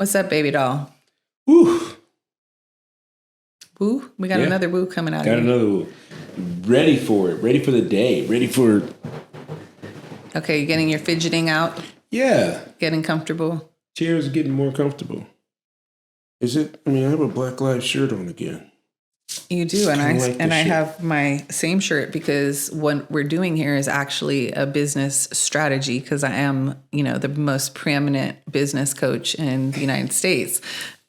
What's up, baby doll? Woo. Woo? We got another woo coming out. Got another woo. Ready for it. Ready for the day. Ready for... Okay, you getting your fidgeting out? Yeah. Getting comfortable? Chairs are getting more comfortable. Is it? I mean, I have a Black Lives shirt on again. You do, and I have my same shirt because what we're doing here is actually a business strategy because I am, the most preeminent business coach in the United States.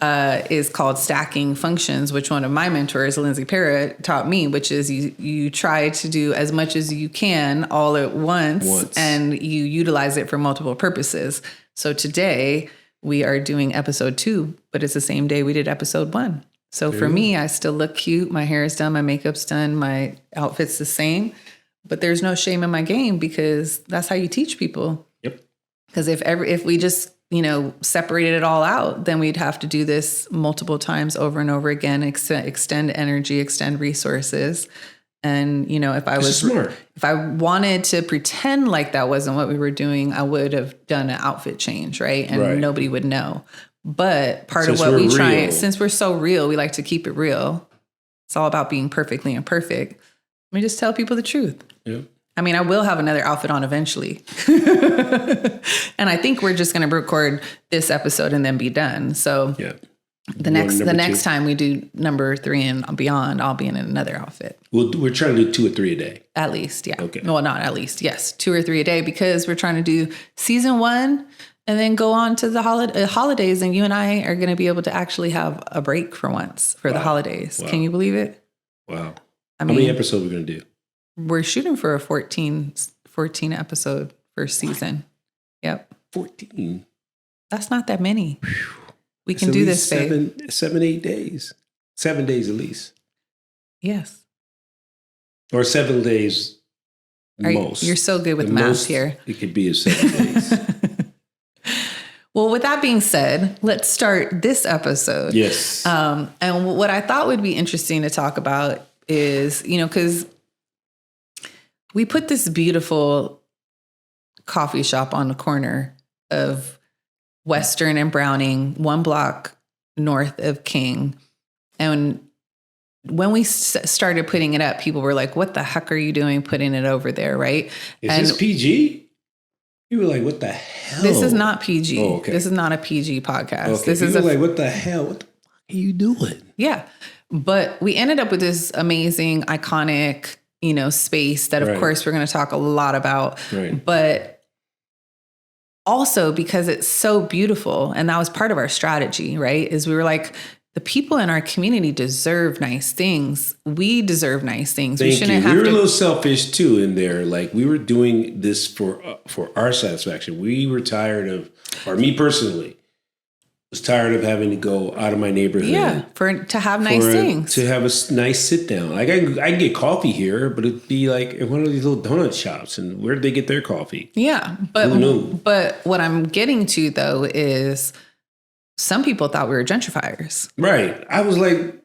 Is called stacking functions, which one of my mentors, Lindsay Parrott, taught me, which is you try to do as much as you can all at once. And you utilize it for multiple purposes. So today we are doing episode 2, but it's the same day we did episode 1. So for me, I still look cute. My hair is done. My makeup's done. My outfit's the same. But there's no shame in my game because that's how you teach people. Yep. Because if we just, separated it all out, then we'd have to do this multiple times over and over again, extend energy, extend resources. And, if I wanted to pretend like that wasn't what we were doing, I would have done an outfit change, right? And nobody would know. But part of what we try, since we're so real, we like to keep it real. It's all about being perfectly imperfect. Let me just tell people the truth. Yep. I mean, I will have another outfit on eventually. And I think we're just going to record this episode and then be done. So the next time we do number 3 and beyond, I'll be in another outfit. We're trying to do 2 or 3 a day. At least, yeah. Okay. Well, not at least. Yes. 2 or 3 a day because we're trying to do season 1 and then go on to the holidays. And you and I are going to be able to actually have a break for once for the holidays. Wow. Can you believe it? Wow. How many episodes are we going to do? We're shooting for a 14 episode first season. Yep. 14. That's not that many. We can do this, babe. 8 days. 7 days at least. Yes. Or 7 days most. You're so good with math here. It could be 7 days. Well, with that being said, let's start this episode. Yes. And what I thought would be interesting to talk about is, because we put this beautiful coffee shop on the corner of Western and Browning, 1 block north of King. And when we started putting it up, people were like, what the heck are you doing putting it over there, right? Is this PG? You were like, what the hell? This is not PG. Oh, okay. This is not a PG podcast. Okay. This is like, what the hell? What the fuck are you doing? Yeah. But we ended up with this amazing, iconic, space that, of course, we're going to talk a lot about. Right. But also because it's so beautiful. And that was part of our strategy, right? Is we were like, the people in our community deserve nice things. We deserve nice things. Thank you. We were a little selfish too in there. Like we were doing this for our satisfaction. We were tired of, or me personally, was tired of having to go out of my neighborhood. Yeah, to have nice things. To have a nice sit down. Like I can get coffee here, but it'd be like in one of these little donut shops. And where did they get their coffee? Yeah, but what I'm getting to though is some people thought we were gentrifiers. Right. I was like,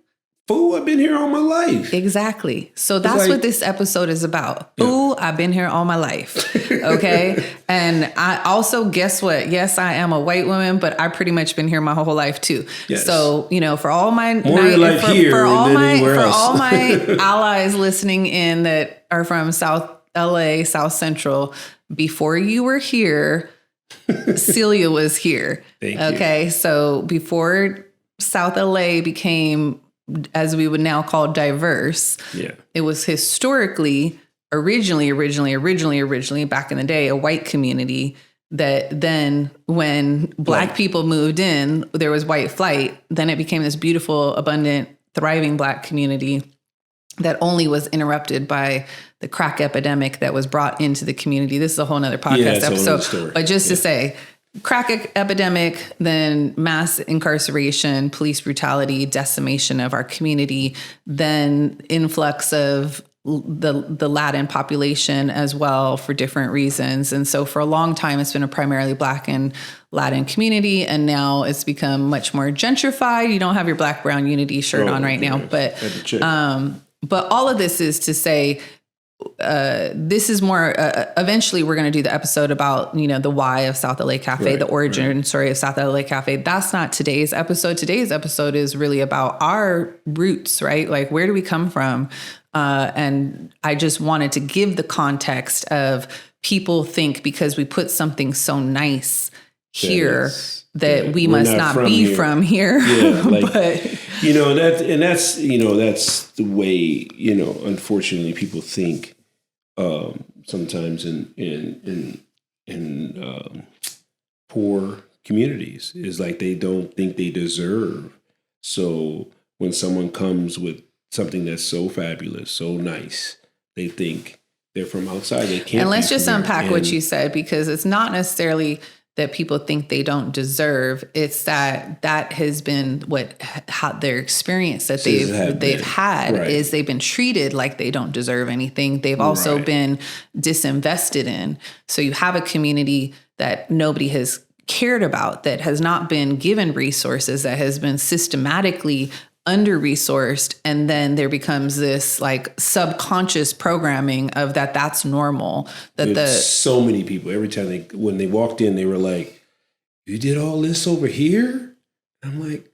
fool, I've been here all my life. Exactly. So that's what this episode is about. Fool, I've been here all my life. Okay. And I also, guess what? Yes, I am a white woman, but I've pretty much been here my whole life too. Yes. So, for all my for all my allies listening in that are from South LA, South Central, before you were here, Celia was here. Thank you. Okay. So before South LA became, as we would now call, diverse, it was historically, originally back in the day, a white community that then when Black people moved in, there was white flight. Then it became this beautiful, abundant, thriving Black community that only was interrupted by the crack epidemic that was brought into the community. This is a whole nother podcast episode. But just to say, crack epidemic, then mass incarceration, police brutality, decimation of our community, then influx of the Latin population as well for different reasons. And so for a long time, it's been a primarily Black and Latin community. And now it's become much more gentrified. You don't have your Black, brown unity shirt on right now. But all of this is to say, this is more, eventually we're going to do the episode about, the why of South LA Cafe, the origin story of South LA Cafe. That's not today's episode. Today's episode is really about our roots, right? Like, where do we come from? And I just wanted to give the context of people think because we put something so nice here that we must not be from here. Yeah, like, but that's the way, unfortunately people think sometimes in poor communities, is like they don't think they deserve. So when someone comes with something that's so fabulous, so nice, they think they're from outside. They can't. And let's just unpack what you said, because it's not necessarily that people think they don't deserve. It's that has been how their experience that they've had is they've been treated like they don't deserve anything. They've also been disinvested in. So you have a community that nobody has cared about, that has not been given resources, that has been systematically under-resourced, and then there becomes this like subconscious programming of that's normal. So many people, every time when they walked in, they were like, "You did all this over here?" I'm like,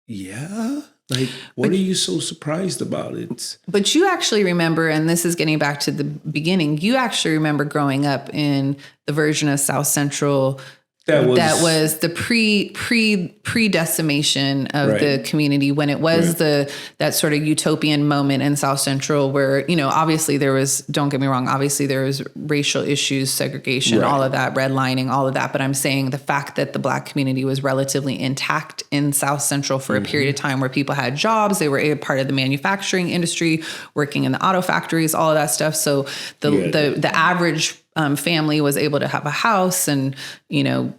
"Yeah." Like, what are you so surprised about it? But you actually remember, and this is getting back to the beginning, you actually remember growing up in the version of South Central that was the pre-decimation of the community, when it was that sort of utopian moment in South Central where, obviously there was, don't get me wrong, obviously there was racial issues, segregation, all of that, redlining, all of that. But I'm saying the fact that the Black community was relatively intact in South Central for a period of time, where people had jobs, they were a part of the manufacturing industry, working in the auto factories, all of that stuff. So the average family was able to have a house and, all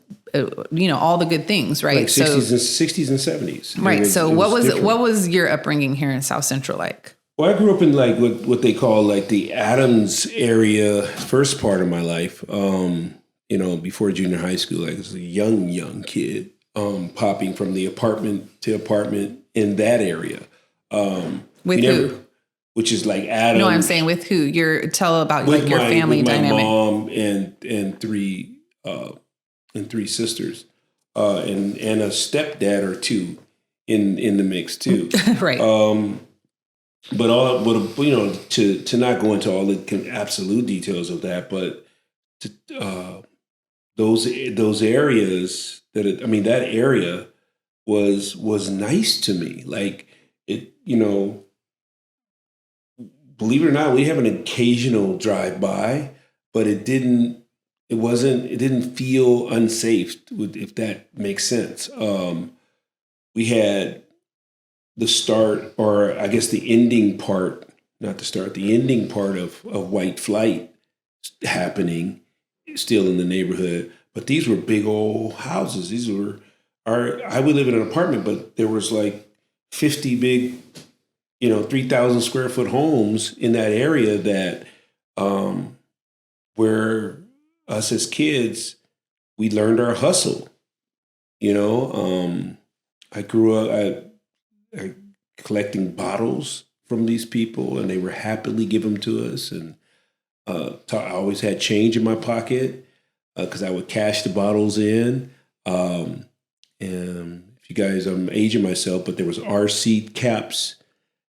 the good things, right? Like 60s and 70s. Right. So what was your upbringing here in South Central like? Well, I grew up in like what they call like the Adams area, first part of my life, before junior high school. Like, I was a young kid, popping from the apartment to apartment in that area. With who? Which is like Adam. No, I'm saying with who? Tell about like your family dynamic. My mom and three sisters, and a stepdad or two in the mix too. Right. But to not go into all the absolute details of that, but those areas that area was nice to me. Like it, believe it or not, we have an occasional drive-by, but it didn't feel unsafe, if that makes sense. We had the start, or I guess the ending part, not the start, the ending part of white flight happening still in the neighborhood. But these were big old houses. I would live in an apartment, but there was like 50 big 3,000 square foot homes in that area that, where us as kids, we learned our hustle. I grew up collecting bottles from these people, and they were happily give them to us. And I always had change in my pocket because I would cash the bottles in. And if you guys, I'm aging myself, but there was RC caps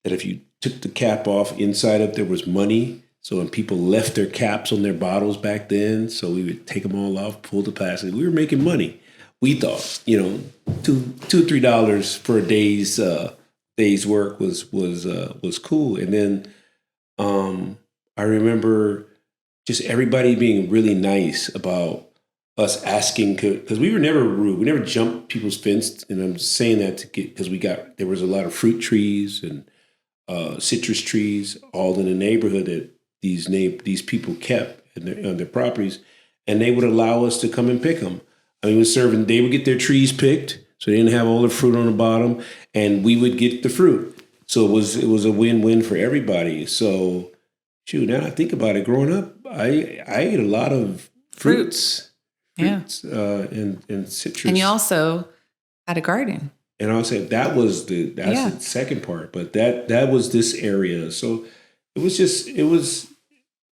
that if you took the cap off, inside of there was money. So when people left their caps on their bottles back then, so we would take them all off, pull the plastic. We were making money. We thought, $2 or $3 for a day's work was cool. And then I remember just everybody being really nice about us asking, because we were never rude. We never jumped people's fence. And I'm saying that because there was a lot of fruit trees and citrus trees all in the neighborhood that these people kept on their properties, and they would allow us to come and pick them. I mean, they would get their trees picked, so they didn't have all the fruit on the bottom, and we would get the fruit. So it was a win-win for everybody. So, shoot, now I think about it, growing up, I ate a lot of fruits. And citrus. And you also had a garden. And I'll say that's the second part, but that was this area. So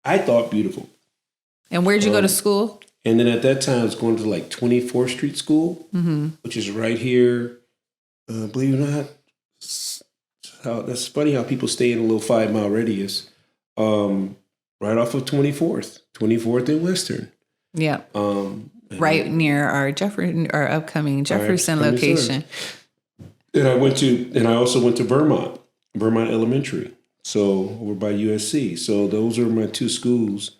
I thought beautiful. And where'd you go to school? And then at that time, I was going to like 24th Street School, which is right here. Believe it or not, that's funny how people stay in a little 5-mile radius, right off of 24th and Western. Yeah. Right near our upcoming Jefferson location. And I also went to Vermont Elementary. So over by USC. So those are my 2 schools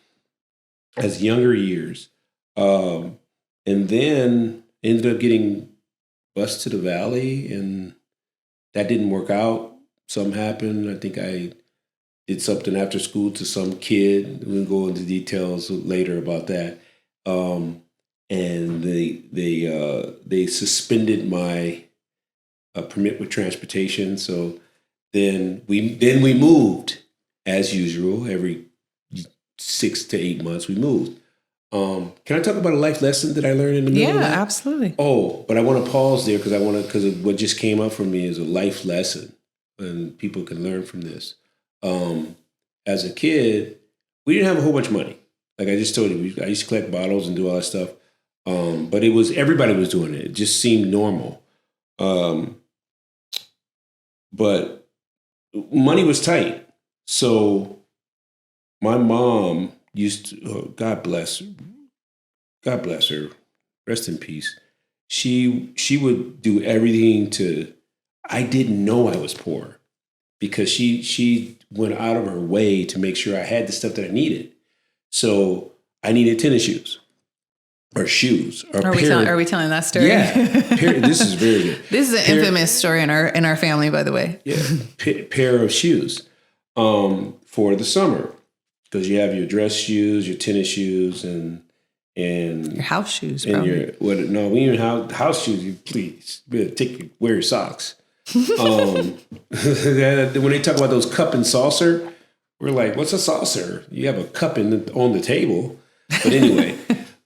as younger years. And then ended up getting bused to the Valley, and that didn't work out. Something happened. I think I did something after school to some kid. We'll go into details later about that. And they suspended my permit with transportation. So then we moved as usual. Every 6 to 8 months we moved. Can I talk about a life lesson that I learned in the middle of that? Yeah, absolutely. Oh, but I want to pause there because what just came up for me is a life lesson, and people can learn from this. As a kid, we didn't have a whole bunch of money. Like I just told you, I used to collect bottles and do all that stuff. But everybody was doing it. It just seemed normal. But money was tight. So my mom used to, God bless her, rest in peace. She would do everything I didn't know I was poor, because she went out of her way to make sure I had the stuff that I needed. So I needed tennis shoes or shoes. Are we telling that story? Yeah. This is very good. This is an infamous story in our family, by the way. Yeah. Pair of shoes for the summer, because you have your dress shoes, your tennis shoes, and your house shoes. And probably. we even have house shoes. You please wear your socks. When they talk about those cup and saucer, we're like, what's a saucer? You have a cup on the table. But anyway.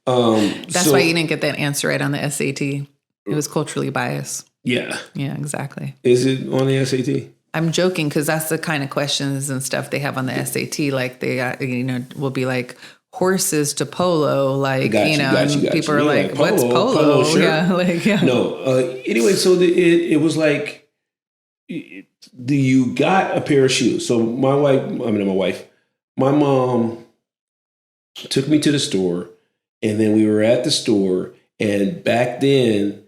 That's why you didn't get that answer right on the SAT. It was culturally biased. Yeah. Yeah, exactly. Is it on the SAT? I'm joking, because that's the kind of questions and stuff they have on the SAT. Like they, will be like horses to polo. Like, people are like, what's polo? Sure. Yeah. No. Anyway, so it was like, you got a pair of shoes. So my mom took me to the store, and then we were at the store, and back then,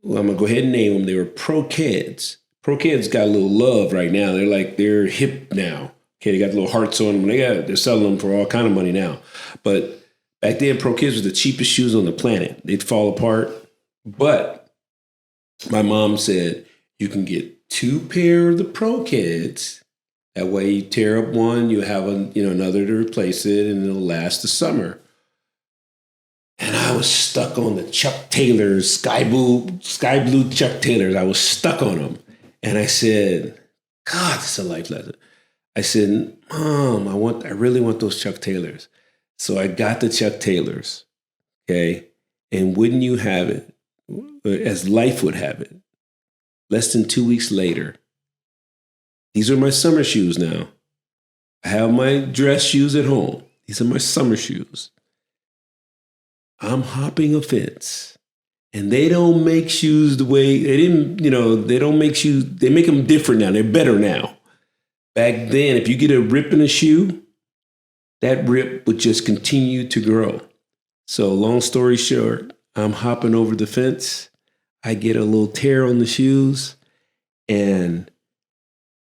I'm going to go ahead and name them. They were Pro Kids. Pro Kids got a little love right now. They're hip now. Okay, they got little hearts on them. They're selling them for all kind of money now. But back then, Pro Kids was the cheapest shoes on the planet. They'd fall apart. But my mom said, you can get 2 pair of the Pro Kids. That way you tear up one, you have another to replace it, and it'll last the summer. And I was stuck on the Chuck Taylors, sky blue Chuck Taylors. I was stuck on them. And I said, God, this is a life lesson. I said, Mom, I really want those Chuck Taylors. So I got the Chuck Taylors. Okay. And wouldn't you have it, as life would have it, less than 2 weeks later, these are my summer shoes now. I have my dress shoes at home. These are my summer shoes. I'm hopping a fence, and they don't make shoes the way they don't make shoes. They make them different now. They're better now. Back then, if you get a rip in a shoe, that rip would just continue to grow. So long story short, I'm hopping over the fence. I get a little tear on the shoes, and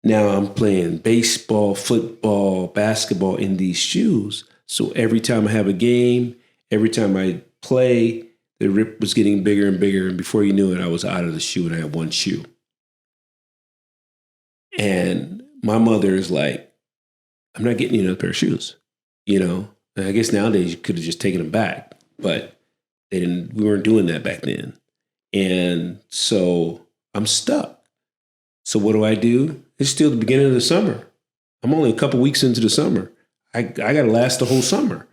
now I'm playing baseball, football, basketball in these shoes. So every time I have a game, every time I play, the rip was getting bigger and bigger. And before you knew it, I was out of the shoe, and I had one shoe. And my mother is like, I'm not getting you another pair of shoes. And I guess nowadays you could have just taken them back, but we weren't doing that back then. And so I'm stuck. So what do? It's still the beginning of the summer. I'm only a couple weeks into the summer. I got to last the whole summer.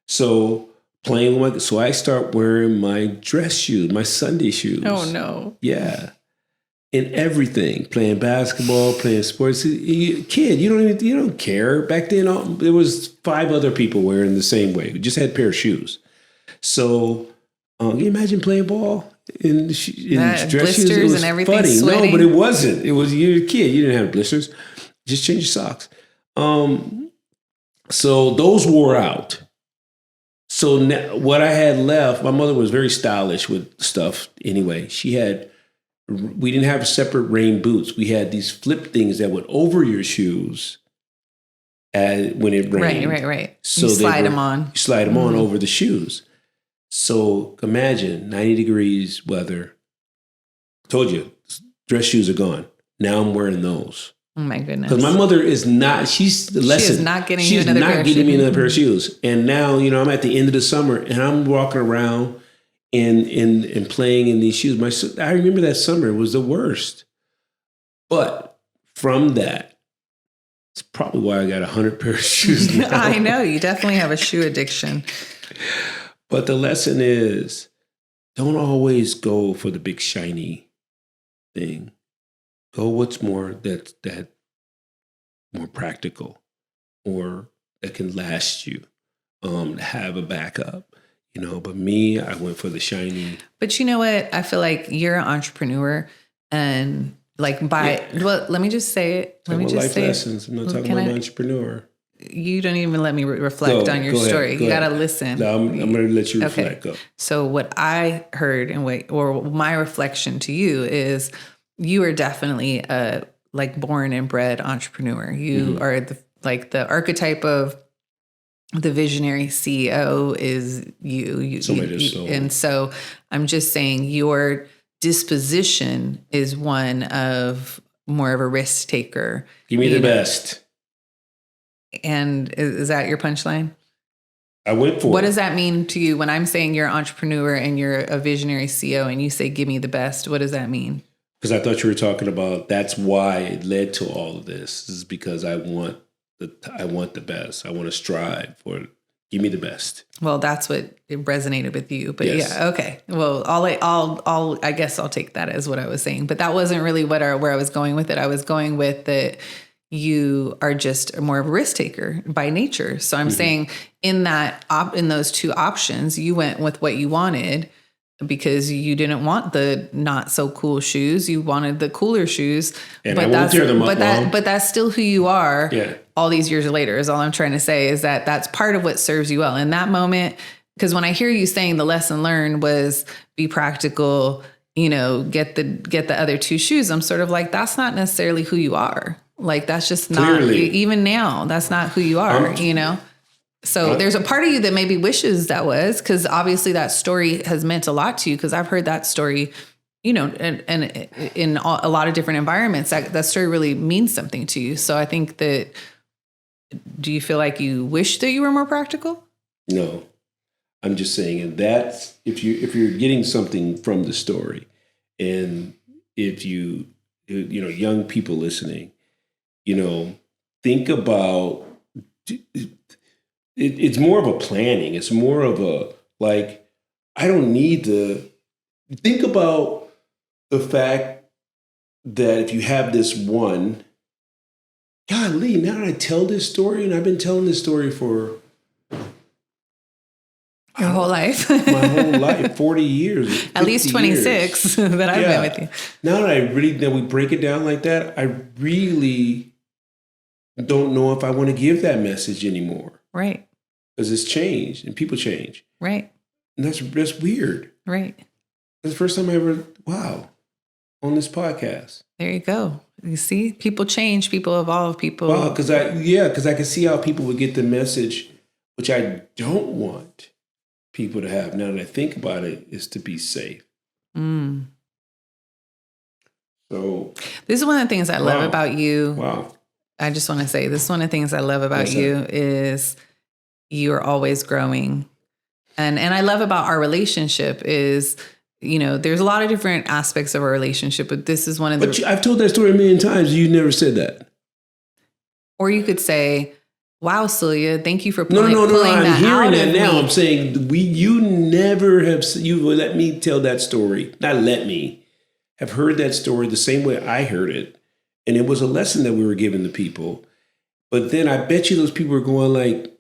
So so I start wearing my dress shoes, my Sunday shoes. Oh no. Yeah. in everything, playing basketball, playing sports. You don't care. Back then, there was 5 other people wearing the same way. We just had a pair of shoes. So, can you imagine playing ball in dress shoes? It was and everything funny. sweating. No, but it wasn't. It was you're a kid. You didn't have blisters. Just change your socks. So those wore out. So now, what I had left, my mother was very stylish with stuff. Anyway, we didn't have separate rain boots. We had these flip things that went over your shoes when it rained. Right. So you slide them on. You slide them on over the shoes. So imagine 90 degrees weather. Told you, dress shoes are gone. Now I'm wearing those. Oh my goodness. Because my mother is not, she is not getting me another pair of shoes. And now, I'm at the end of the summer and I'm walking around and playing in these shoes. I remember that summer, it was the worst. But from that, it's probably why I got 100 pair of shoes now. I know, you definitely have a shoe addiction. But the lesson is, don't always go for the big shiny thing. Go what's more that more practical or that can last you. Have a backup, But me, I went for the shiny. But you know what? I feel like you're an entrepreneur, and let me just say it. Let me just say lessons. I'm not talking about an entrepreneur. You don't even let me reflect on your story. You got to listen. No, I'm going to let you reflect. Okay. So what I heard or my reflection to you is, you are definitely a born and bred entrepreneur. You are the archetype of the visionary CEO is you. And so I'm just saying your disposition is one of more of a risk taker. Give me the best. And is that your punchline? I went for it. What does that mean to you when I'm saying you're an entrepreneur and you're a visionary CEO and you say, give me the best? What does that mean? Because I thought you were talking about that's why it led to all of this. Is because I want the best. I want to strive for it. Give me the best. Well, that's what it resonated with you. But yes. Yeah, okay. Well, I guess I'll take that as what I was saying. But that wasn't really where I was going with it. I was going with that you are just more of a risk taker by nature. So I'm saying in those 2 options, you went with what you wanted. Because you didn't want the not so cool shoes, you wanted the cooler shoes. And I won't tear them up, but that's still who you are. Yeah. All these years later is all I'm trying to say, is that that's part of what serves you well in that moment. Because when I hear you saying the lesson learned was be practical, get the other 2 shoes, I'm sort of like, that's not necessarily who you are. Like that's just not. Clearly. Even now, that's not who you are. So there's a part of you that maybe wishes that was, because obviously that story has meant a lot to you, because I've heard that story, and in a lot of different environments, that story really means something to you. So I think that, do you feel like you wish that you were more practical? No, I'm just saying that if you're getting something from the story, and if young people listening, think about it's more of a planning. It's more of a, I don't need to think about the fact that if you have this one, golly, now that I tell this story, and I've been telling this story for your whole life, my whole life, 40 years, at least 26 that I've been with you. Now that we break it down like that, I really don't know if I want to give that message anymore. Right. Because it's changed and people change. Right. And that's weird. Right. That's the first time I ever, on this podcast. There you go. You see, people change, people evolve, people. Wow, because I can see how people would get the message, which I don't want people to have, now that I think about it, is to be safe. So this is one of the things I love about you. Wow. I just want to say, this is one of the things I love about you is you're always growing. And I love about our relationship is, there's a lot of different aspects of our relationship, but this is one of the... But I've told that story a million times. You never said that. Or you could say, wow, Celia, thank you for pulling No, I'm hearing that now. Me. I'm saying you never have, you let me tell that story. Not let me. have heard that story the same way I heard it. And it was a lesson that we were giving to people. But then I bet you those people were going like,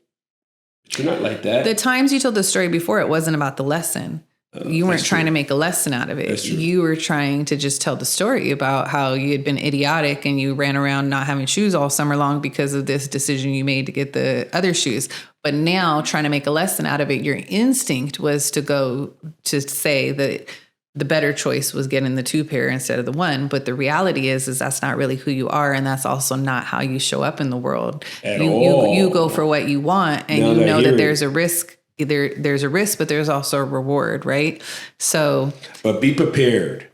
but you're not like that. The times you told the story before, it wasn't about the lesson. You weren't trying to make a lesson out of it. You were trying to just tell the story about how you had been idiotic and you ran around not having shoes all summer long because of this decision you made to get the other shoes. But now trying to make a lesson out of it, your instinct was to go to say that the better choice was getting the 2 pair instead of the 1. But the reality is that's not really who you are. And that's also not how you show up in the world. You go for what you want, and you know that there's a risk. There's a risk, but there's also a reward, right? So, but be prepared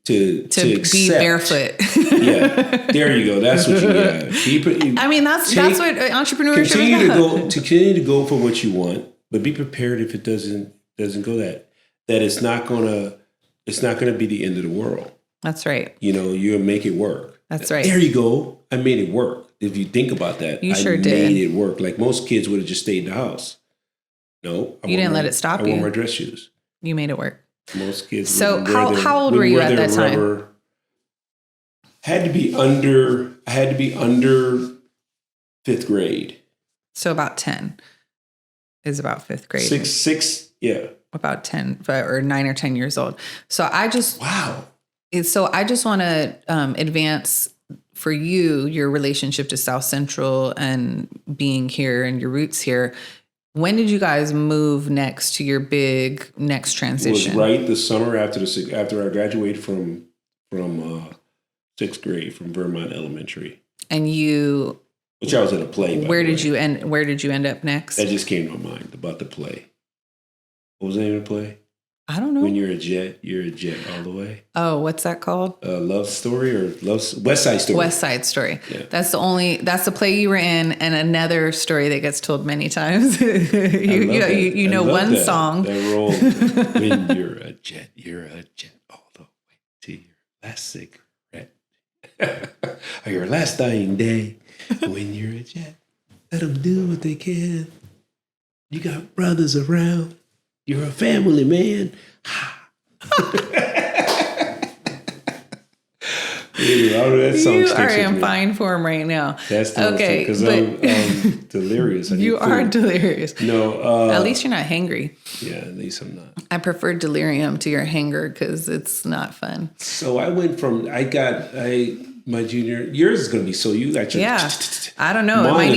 to be barefoot. Yeah, there you go. That's what you got. I mean, that's what entrepreneurship is about. Continue to go for what you want, but be prepared if it doesn't go that it's not gonna be the end of the world. That's right. You'll make it work. That's right. There you go. I made it work. If you think about that, I made it work. Like most kids would have just stayed in the house. No, you didn't let it stop you. I wore my dress shoes. You made it work. Most kids. So how old were you at that time? I had to be under 5th grade. So about 10 is about 5th grade. Six, yeah. About 10 or 9 or 10 years old. So I just wow. So I just want to advance for you your relationship to South Central and being here and your roots here. When did you guys move next to your big next transition? It was right the summer after I graduated from 6th grade from Vermont Elementary. And which I was in a play. Where did you end up next? That just came to my mind about the play. What was the name of the play? I don't know. When you're a jet all the way. Oh, what's that called? Love Story or West Side Story. West Side Story. Yeah. That's the play you were in, and another story that gets told many times. you know one song. That rolled. When you're a jet all the way to your last cigarette. Or your last dying day. When you're a jet, let them do what they can. You got brothers around. You're a family man. You are in fine form right now. That's the okay, because I'm delirious. You are delirious. No, at least you're not hangry. Yeah, at least I'm not. I prefer delirium to your hanger because it's not fun. So I went from my junior. Yours is going to be so you got your I don't know. It might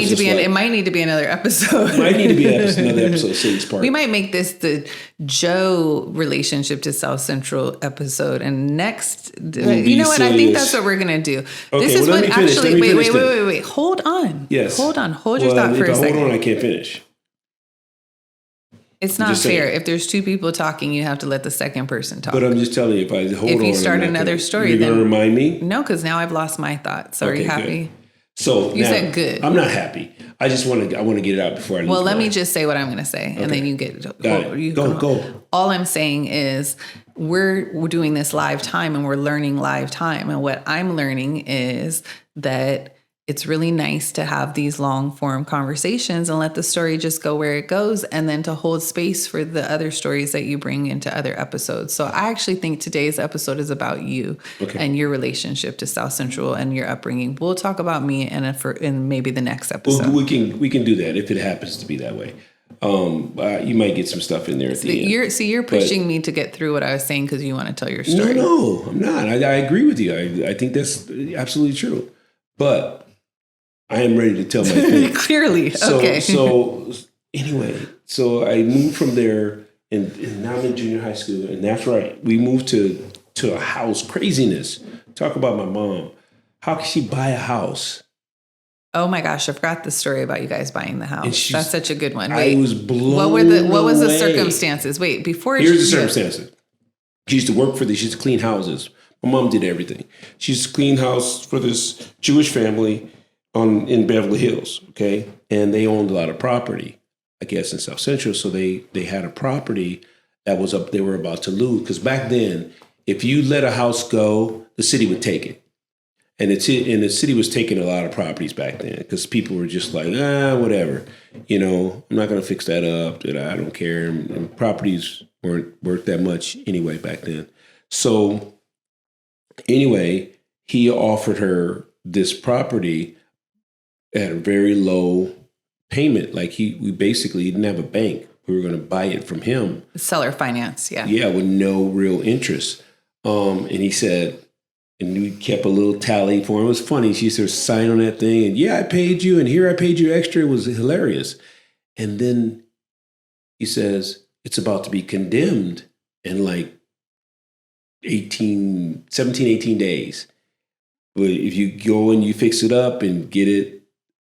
need to be another episode. It might need to be another episode. City's Park. We might make this the Joe relationship to South Central episode, and next, you know what? I think that's what we're gonna do. Okay, this is what actually. Wait. Hold on. Yes. Hold on. Hold your thought for a second. Hold on. I can't finish. It's not fair. If there's 2 people talking, you have to let the second person talk. But I'm just telling you, if you start another story, you're going to remind me? No, because now I've lost my thoughts. So are you happy? Good. So you said good. I'm not happy. I want to get it out before I leave. Well, let me just say what I'm going to say, and then you get it. Go. All I'm saying is we're doing this live time, and we're learning live time. And what I'm learning is that it's really nice to have these long form conversations and let the story just go where it goes, and then to hold space for the other stories that you bring into other episodes. So I actually think today's episode is about you and your relationship to South Central and your upbringing. We'll talk about me in maybe the next episode. Well, we can do that if it happens to be that way. You might get some stuff in there at the end. You're pushing me to get through what I was saying because you want to tell your story. No, I'm not. I agree with you. I think that's absolutely true. But I am ready to tell my thing. Clearly. Okay. So anyway, I moved from there, and now I'm in junior high school, and that's right. We moved to a house. Craziness. Talk about my mom. How can she buy a house? Oh my gosh, I forgot the story about you guys buying the house. That's such a good one. Wait, I was blown away. What was the circumstances? Wait, before here's the circumstances. She used to work for she used to clean houses. My mom did everything. She used to clean house for this Jewish family in Beverly Hills, okay? And they owned a lot of property, I guess, in South Central. So they had a property that was up, they were about to lose. Because back then, if you let a house go, the city would take it. And the city was taking a lot of properties back then because people were just like, whatever. I'm not going to fix that up. I don't care. And properties weren't worth that much anyway back then. So Anyway, he offered her this property at a very low payment. Like we basically didn't have a bank. We were going to buy it from him. Seller finance, yeah. Yeah, with no real interest. And he said, and we kept a little tally for him. It was funny. She used to sign on that thing, and I paid you, and here I paid you extra. It was hilarious. And then he says, it's about to be condemned in like 17, 18 days. But if you go and you fix it up and get it,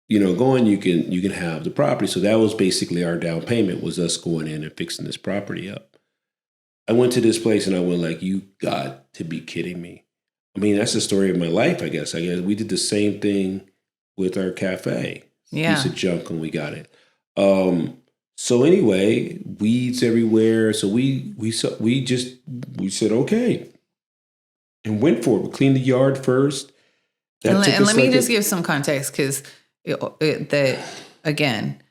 going, you can have the property. So that was basically our down payment, was us going in and fixing this property up. I went to this place and I went like, you got to be kidding me. I mean, that's the story of my life, I guess. We did the same thing with our cafe. Yeah. Piece of junk when we got it. So anyway, weeds everywhere. So we said, okay, and went for it. We cleaned the yard first. And let me just give some context, because again,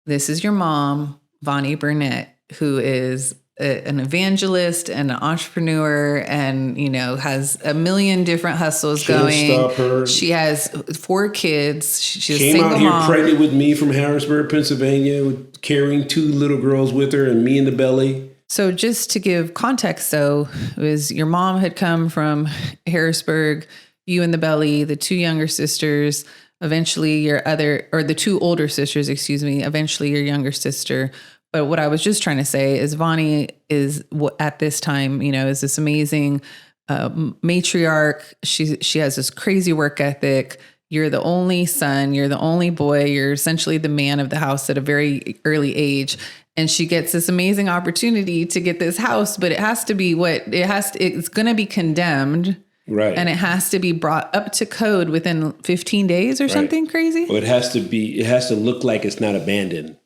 this is your mom, Vonnie Burnett, who is an evangelist and an entrepreneur, and has a million different hustles going. Stop her. She has 4 kids. She's came a single out here mom. Pregnant with me from Harrisburg, Pennsylvania, carrying 2 little girls with her and me in the belly. So just to give context, though, it was your mom had come from Harrisburg, you in the belly, the 2 younger sisters, eventually the 2 older sisters, eventually your younger sister. But what I was just trying to say is Vonnie is at this time, is this amazing matriarch. She has this crazy work ethic. You're the only son. You're the only boy. You're essentially the man of the house at a very early age. And she gets this amazing opportunity to get this house, but it has to be it's going to be condemned. Right. And it has to be brought up to code within 15 days or something crazy. Well, it has to look like it's not abandoned.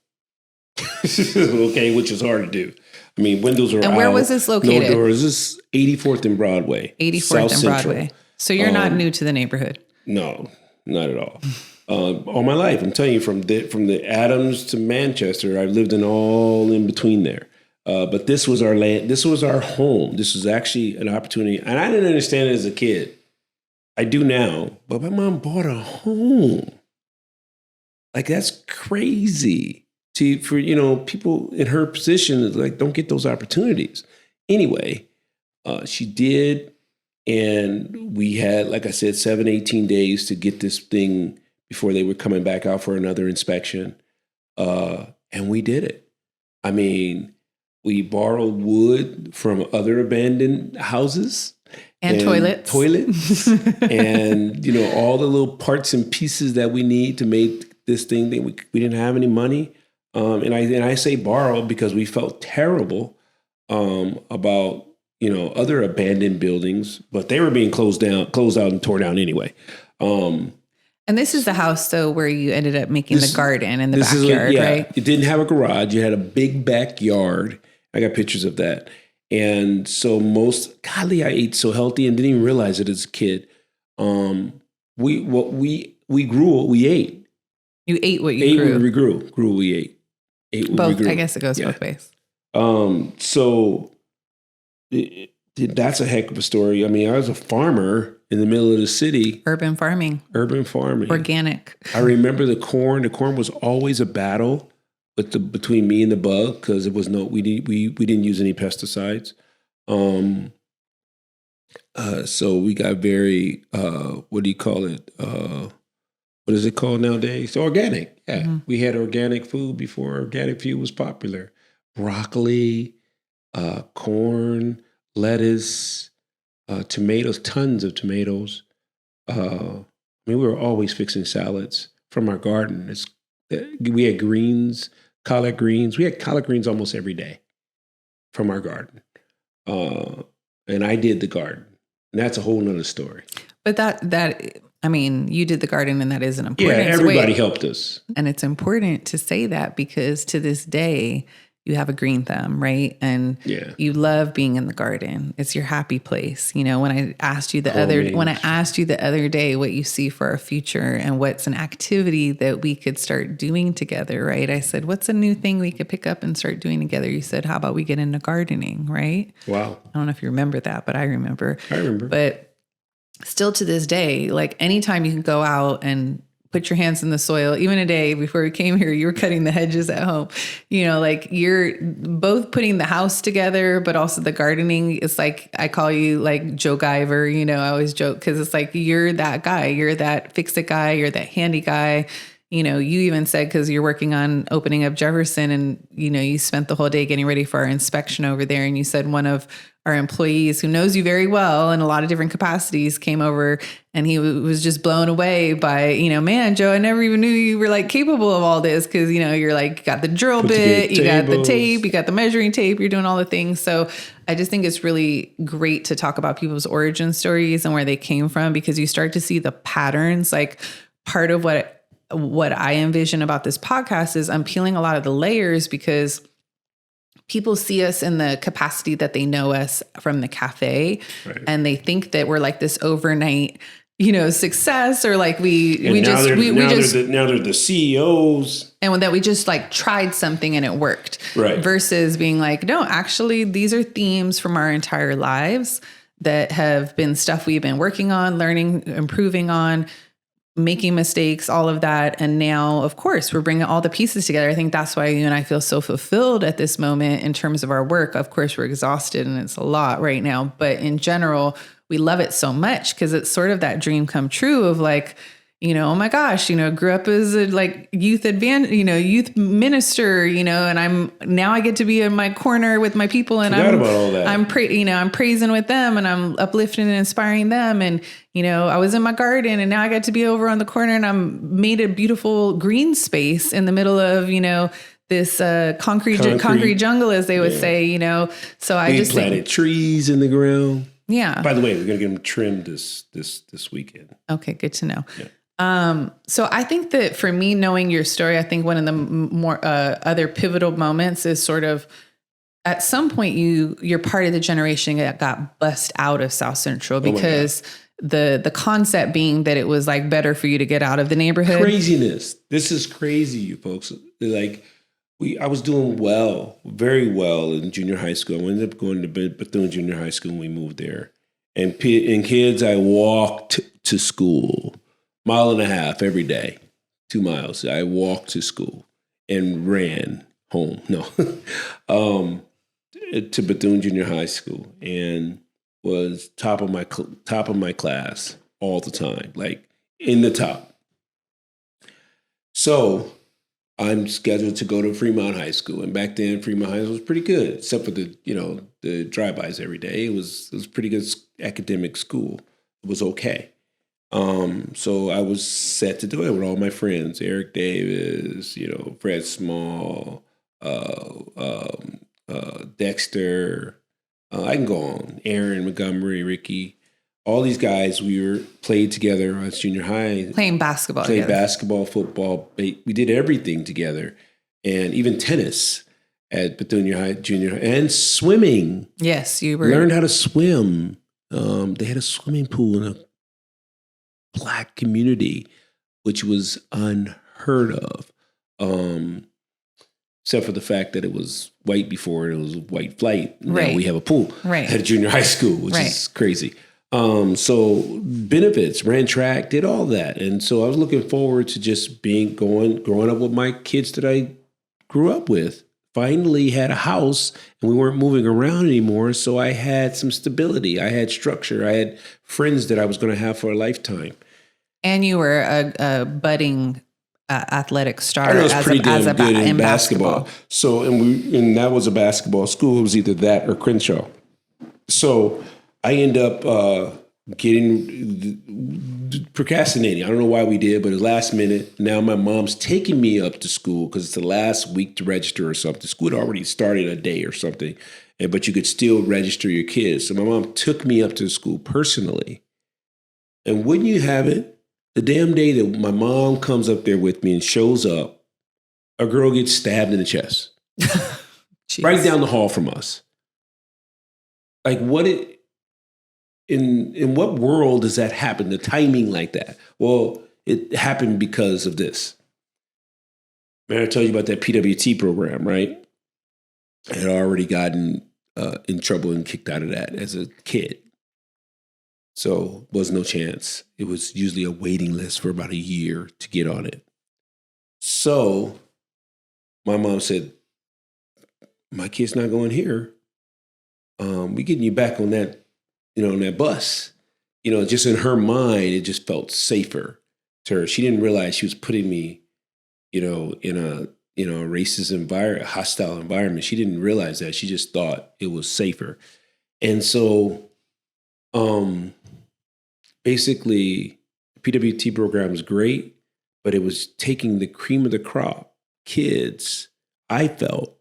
Okay, which is hard to do. I mean, windows are out. And where was this located? No doors. This is 84th and Broadway. 84th and Broadway. So you're not new to the neighborhood. No, not at all. All my life, I'm telling you, from the Adams to Manchester, I've lived all in between there. But this was our land. This was our home. This was actually an opportunity. And I didn't understand it as a kid. I do now. But my mom bought a home. Like, that's crazy. For people in her position, like, don't get those opportunities. Anyway, she did. And we had, like I said, 18 days to get this thing before they were coming back out for another inspection. And we did it. I mean, we borrowed wood from other abandoned houses. And toilets. And, all the little parts and pieces that we need to make this thing. We didn't have any money. And I say borrow because we felt terrible about, other abandoned buildings, but they were being closed out and torn down anyway. And this is the house, though, where you ended up making the garden in the backyard, right? It didn't have a garage. You had a big backyard. I got pictures of that. And so I ate so healthy and didn't even realize it as a kid. We grew what we ate. You ate what you grew. We grew what we ate. Both. I guess it goes both ways. So that's a heck of a story. I mean, I was a farmer in the middle of the city. Urban farming. Organic. I remember the corn. The corn was always a battle between me and the bug, because we didn't use any pesticides. So we got very what do you call it? What is it called nowadays? Organic. Yeah, mm-hmm. We had organic food before organic food was popular. Broccoli, corn, lettuce, tomatoes, tons of tomatoes. We were always fixing salads from our garden. We had greens, collard greens. We had collard greens almost every day from our garden. And I did the garden. And that's a whole nother story. But you did the garden, and that is an important. Yeah, everybody helped us. And it's important to say that because to this day, you have a green thumb, right? And you love being in the garden. It's your happy place. When I asked you the other day what you see for our future and what's an activity that we could start doing together, right? I said, what's a new thing we could pick up and start doing together? You said, how about we get into gardening, right? Wow. I don't know if you remember that, but I remember. I remember. But still to this day, like anytime you can go out and put your hands in the soil, even a day before we came here, you were cutting the hedges at home, like you're both putting the house together, but also the gardening. It's like, I call you like Joe Guyver, I always joke, because it's like, you're that guy, you're that fix it guy, you're that handy guy. You even said, because you're working on opening up Jefferson and, you spent the whole day getting ready for our inspection over there. And you said one of our employees who knows you very well in a lot of different capacities came over and he was just blown away by, man, Joe, I never even knew you were like capable of all this. Cause you're like, you got the drill bit, you got the tape, you got the measuring tape, you're doing all the things. So I just think it's really great to talk about people's origin stories and where they came from, because you start to see the patterns. Like part of what I envision about this podcast is I'm peeling a lot of the layers, because people see us in the capacity that they know us from the cafe, right, and they think that we're like this overnight, success, or like now they're the CEOs, and that we just like tried something and it worked, right? Versus being like, no, actually, these are themes from our entire lives that have been stuff we've been working on, learning, improving on, making mistakes, all of that. And now, of course, we're bringing all the pieces together. I think that's why you and I feel so fulfilled at this moment in terms of our work. Of course, we're exhausted and it's a lot right now, but in general, we love it so much because it's sort of that dream come true of like, oh my gosh, grew up as a like youth minister, and now I get to be in my corner with my people, and I'm praising with them, and I'm uplifting and inspiring them. And, I was in my garden and now I got to be over on the corner and I'm made a beautiful green space in the middle of, this concrete jungle, as they would say, so I just planted trees in the ground. Yeah. By the way, we're going to get them trimmed this weekend. Okay. Good to know. Yeah. So I think that for me, knowing your story, I think one of the more other pivotal moments is sort of at some point you're part of the generation that got bussed out of South Central because the concept being that it was like better for you to get out of the neighborhood. Craziness. This is crazy, you folks. Like I was doing very well in junior high school. I ended up going to Bethune Junior High School when we moved there. And kids, I walked to school. 1.5 miles every day, 2 miles. I walked to school and ran home. No, to Bethune Junior High School, and was top of my class all the time, like in the top. So I'm scheduled to go to Fremont High School, and back then Fremont High School was pretty good, except for the drive-bys every day. It was pretty good academic school. It was okay. So I was set to do it with all my friends, Eric Davis, Fred Small, Dexter, I can go on, Aaron Montgomery, Ricky, all these guys. We played together at junior high. Playing basketball together. Basketball, football. We did everything together. And even tennis at Bethune High, junior high, and swimming. Yes, you were. Learned how to swim. They had a swimming pool in a Black community, which was unheard of, except for the fact that it was white before, it was a white flight. Right. Now we have a pool at junior high school, which is crazy. So benefits, ran track, did all that. And so I was looking forward to just growing up with my kids that I grew up with. Finally had a house and we weren't moving around anymore. So I had some stability. I had structure. I had friends that I was going to have for a lifetime. And you were a budding athletic star in basketball. So, and that was a basketball school. It was either that or Crenshaw. So I end up procrastinating. I don't know why we did, but it was last minute. Now my mom's taking me up to school because it's the last week to register or something. School had already started a day or something, but you could still register your kids. So my mom took me up to the school personally. And wouldn't you have it, the damn day that my mom comes up there with me and shows up, a girl gets stabbed in the chest. Right down the hall from us. Like in what world does that happen? The timing like that? Well, it happened because of this. Man, I told you about that PWT program, right? I had already gotten in trouble and kicked out of that as a kid. So was no chance. It was usually a waiting list for about a year to get on it. So my mom said, my kid's not going here. We getting you back on that, on that bus. Just in her mind, it just felt safer to her. She didn't realize she was putting me, in a racist hostile environment. She didn't realize that. She just thought it was safer. And so, basically, the PWT program was great, but it was taking the cream of the crop kids, I felt,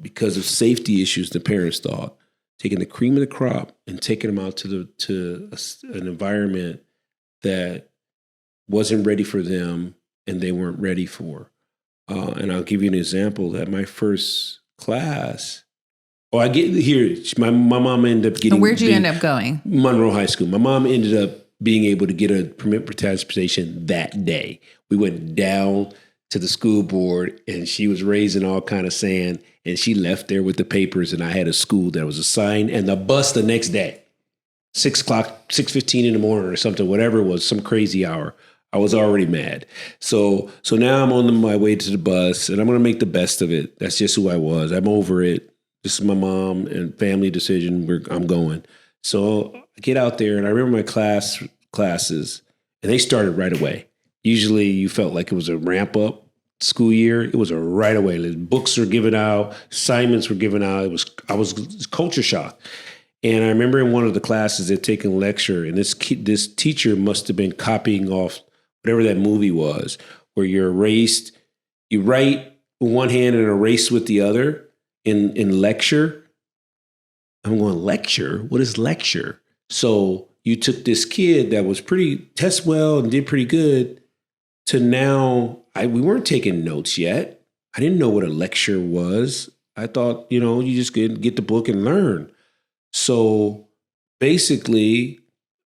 because of safety issues, the parents thought, taking the cream of the crop and taking them out to an environment that wasn't ready for them and they weren't ready for. And I'll give you an example. At my first class, I get here. My mom ended up getting. And where'd you end up going? Monroe High School. My mom ended up being able to get a permit for transportation that day. We went down to the school board, and she was raising all kind of sand, and she left there with the papers, and I had a school that was assigned, and the bus the next day, 6:15 in the morning or something, whatever it was, some crazy hour. I was already mad. So now I'm on my way to the bus, and I'm going to make the best of it. That's just who I was. I'm over it. This is my mom and family decision. I'm going. So I get out there, and I remember my classes, and they started right away. Usually you felt like it was a ramp up school year. It was a right away. The books were given out, assignments were given out. I was culture shock. And I remember in one of the classes they'd taken a lecture, and this teacher must have been copying off whatever that movie was, where you write with one hand and erase with the other in lecture. I'm going, lecture? What is lecture? So you took this kid that was test well and did pretty good to now, we weren't taking notes yet. I didn't know what a lecture was. I thought, you just get the book and learn. So basically,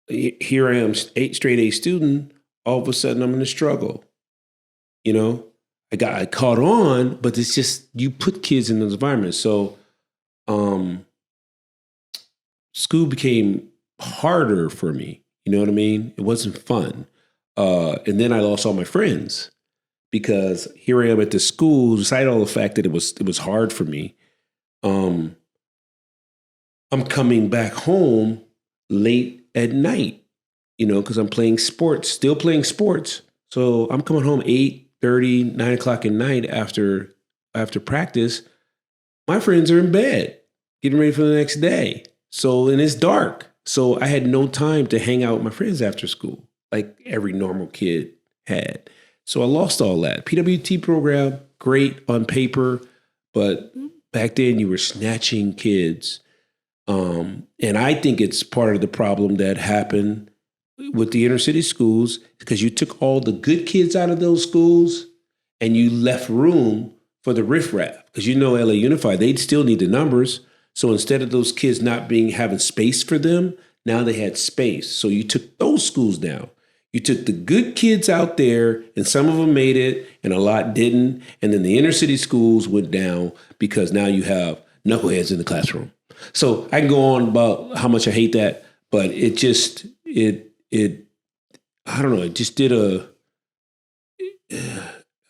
here I am, straight A student. All of a sudden, I'm in a struggle. I caught on, but it's just, you put kids in those environments. So school became harder for me. You know what I mean? It wasn't fun. And then I lost all my friends because here I am at the school, despite all the fact that it was hard for me. I'm coming back home late at night, because I'm still playing sports. So I'm coming home 8:30, 9 o'clock at night after practice. My friends are in bed, getting ready for the next day. And it's dark. So I had no time to hang out with my friends after school, like every normal kid had. So I lost all that. PWT program, great on paper, but back then you were snatching kids. And I think it's part of the problem that happened with the inner city schools, because you took all the good kids out of those schools and you left room for the riffraff. Because LA Unified, they'd still need the numbers. So instead of those kids not having space for them, now they had space. So you took those schools down. You took the good kids out there, and some of them made it and a lot didn't. And then the inner city schools went down because now you have knuckleheads in the classroom. So I can go on about how much I hate that, but it just, I don't know, it just did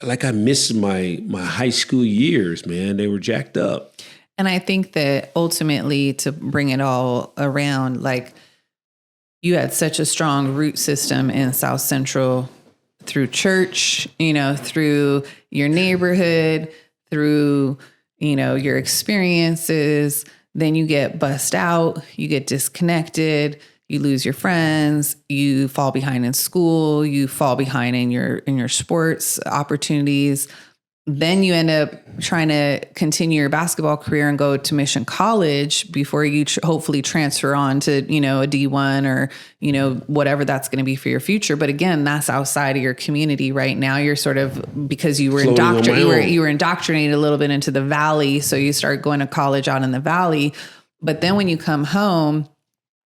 like I missed my high school years, man. They were jacked up. And I think that ultimately, to bring it all around, like, you had such a strong root system in South Central through church, through your neighborhood, through, your experiences. Then you get bussed out, you get disconnected, you lose your friends, you fall behind in school, you fall behind in your sports opportunities. Then you end up trying to continue your basketball career and go to Mission College before you hopefully transfer on to, a D1 or, whatever that's going to be for your future. But again, that's outside of your community right now. You're sort of, because you were indoctrinated a little bit into the valley. So you start going to college out in the valley. But then when you come home,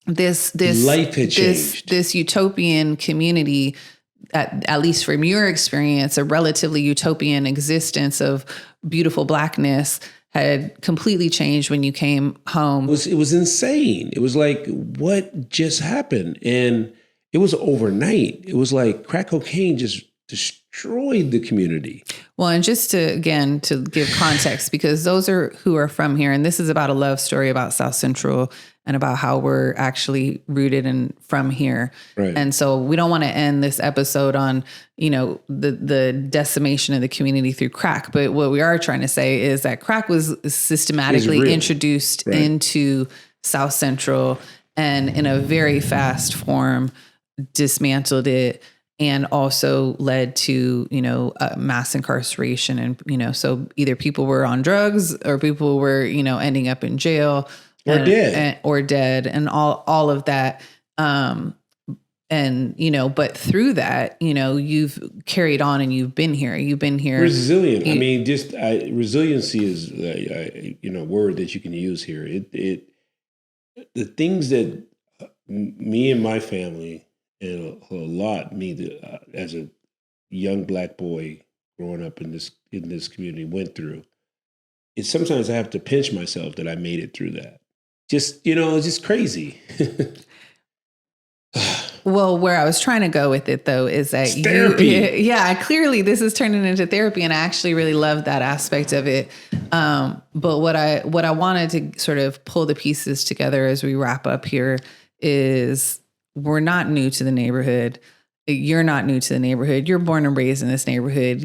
this life had changed. This utopian community, at least from your experience, a relatively utopian existence of beautiful Blackness had completely changed when you came home. It was insane. It was like, what just happened? And it was overnight. It was like crack cocaine just destroyed the community. Well, and just to give context, because those are who are from here, and this is about a love story about South Central and about how we're actually rooted and from here. Right. And so we don't want to end this episode on, the decimation of the community through crack. But what we are trying to say is that crack was systematically introduced into South Central and in a very fast form dismantled it, and also led to, mass incarceration. And, so either people were on drugs or people were, ending up in jail or dead and all of that. But through that, you've carried on and you've been here. Resilient. Resiliency is a word that you can use here. The things that me and my family and as a young Black boy growing up in this community went through, it's sometimes I have to pinch myself that I made it through that. It's just crazy. Well, where I was trying to go with it, though, is that therapy. Clearly this is turning into therapy, and I actually really love that aspect of it. But what I wanted to sort of pull the pieces together as we wrap up here is we're not new to the neighborhood. You're not new to the neighborhood. You're born and raised in this neighborhood.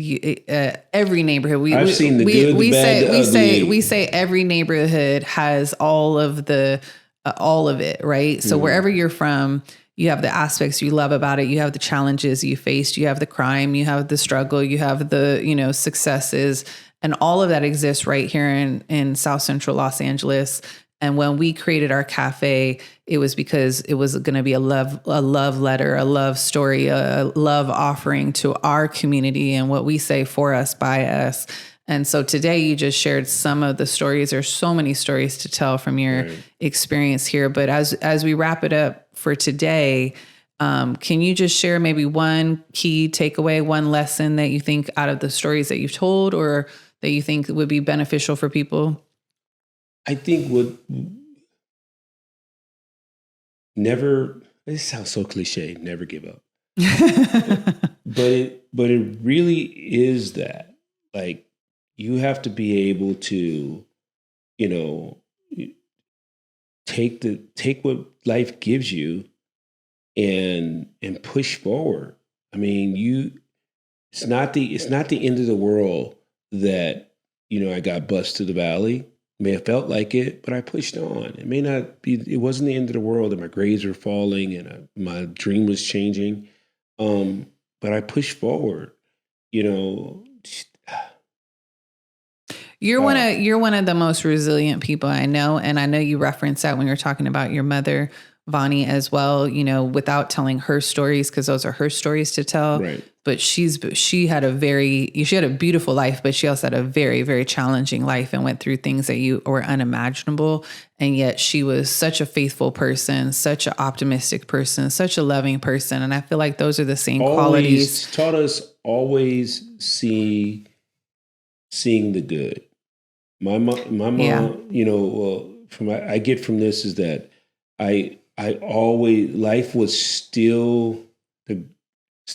Every neighborhood. I've seen the good, the bad, the ugly. We say every neighborhood has all of it, right? So wherever you're from, you have the aspects you love about it. You have the challenges you faced. You have the crime. You have the struggle. You have the successes, and all of that exists right here in South Central Los Angeles. And when we created our cafe, it was because it was going to be a love letter, a love story, a love offering to our community and what we say for us, by us. And so today you just shared some of the stories. There's so many stories to tell from your experience here. But as we wrap it up for today, can you just share maybe one key takeaway, one lesson that you think out of the stories that you've told or that you think would be beneficial for people? I think this sounds so cliche, never give up. but it really is that, like, you have to be able to, take what life gives you and push forward. I mean, it's not the end of the world that, I got bused to the valley. May have felt like it, but I pushed on. It may not be, it wasn't the end of the world and my grades were falling and my dream was changing. But I pushed forward, You're one of the most resilient people I know. And I know you referenced that when you were talking about your mother, Vonnie, as well, without telling her stories, because those are her stories to tell. Right. But she had a beautiful life, but she also had a very, very challenging life and went through things that were unimaginable. And yet she was such a faithful person, such an optimistic person, such a loving person. And I feel like those are the same qualities. Taught us always seeing the good. My mom, I get from this is that I always, life was still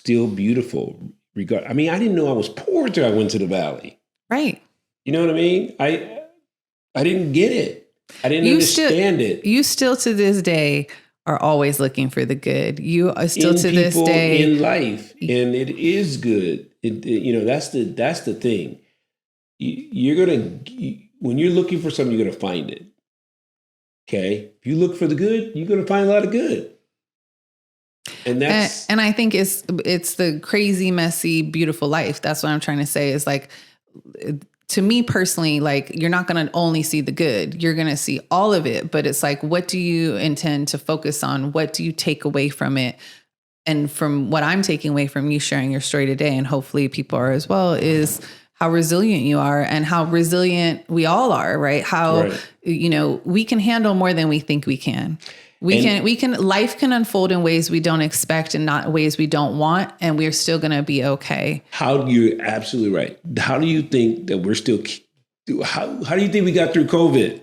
beautiful. I didn't know I was poor till I went to the valley. Right. You know what I mean? I didn't get it. I didn't understand it. You still to this day are always looking for the good. You are still to this day in life, and it is good. That's the thing. When you're looking for something, you're gonna find it. Okay, if you look for the good, you're gonna find a lot of good. And I think it's the crazy, messy, beautiful life. That's what I'm trying to say. Is like, to me personally, like, you're not going to only see the good. You're going to see all of it. But it's like, what do you intend to focus on? What do you take away from it? And from what I'm taking away from you sharing your story today, and hopefully people are as well, is how resilient you are and how resilient we all are, right? How, we can handle more than we think we can. Life can unfold in ways we don't expect and not ways we don't want, and we're still going to be okay. You're absolutely right. How do you think that we're still how do you think we got through COVID?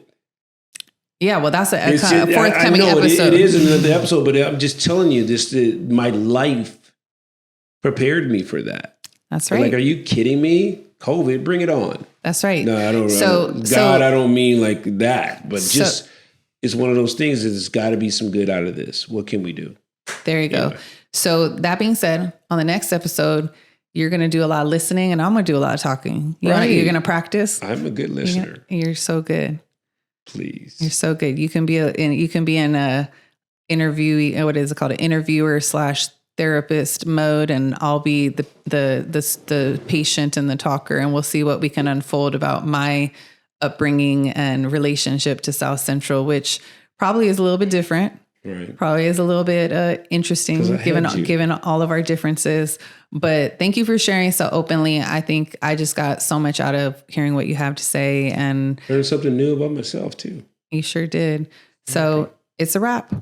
Yeah, well, that's a forthcoming episode. It is another episode, but I'm just telling you this. My life prepared me for that. That's right. Like, are you kidding me? COVID, bring it on. That's right. No, I don't. I don't mean like that, but just it's one of those things. There's got to be some good out of this. What can we do? There you go. Anyway. So that being said, on the next episode, you're going to do a lot of listening, and I'm going to do a lot of talking. You're going to practice. I'm a good listener. You're so good. Please. You're so good. You can be in a interviewee. What is it called? An interviewer / therapist mode, and I'll be the patient and the talker, and we'll see what we can unfold about my upbringing and relationship to South Central, which probably is a little bit different. Right. Probably is a little bit interesting given all of our differences. But thank you for sharing so openly. I think I just got so much out of hearing what you have to say, and learned something new about myself too. You sure did. So It's a wrap.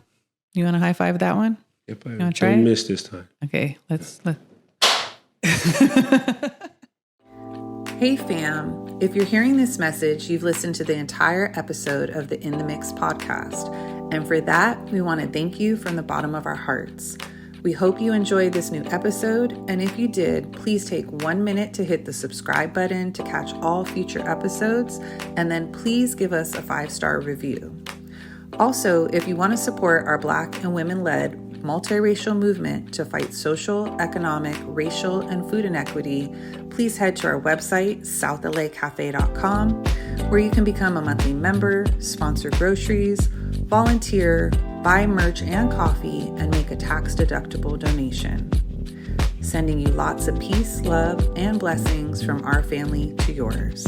You want to high five that one? Yep. You want to try? Don't miss this time. Okay. Let's. Hey fam, if you're hearing this message, you've listened to the entire episode of the In the Mix podcast. And for that, we want to thank you from the bottom of our hearts. We hope you enjoyed this new episode. And if you did, please take 1 minute to hit the subscribe button to catch all future episodes. And then please give us a 5-star review. Also, if you want to support our Black and women-led multiracial movement to fight social, economic, racial, and food inequity, please head to our website, southlacafe.com, where you can become a monthly member, sponsor groceries, volunteer, buy merch and coffee, and make a tax-deductible donation. Sending you lots of peace, love, and blessings from our family to yours.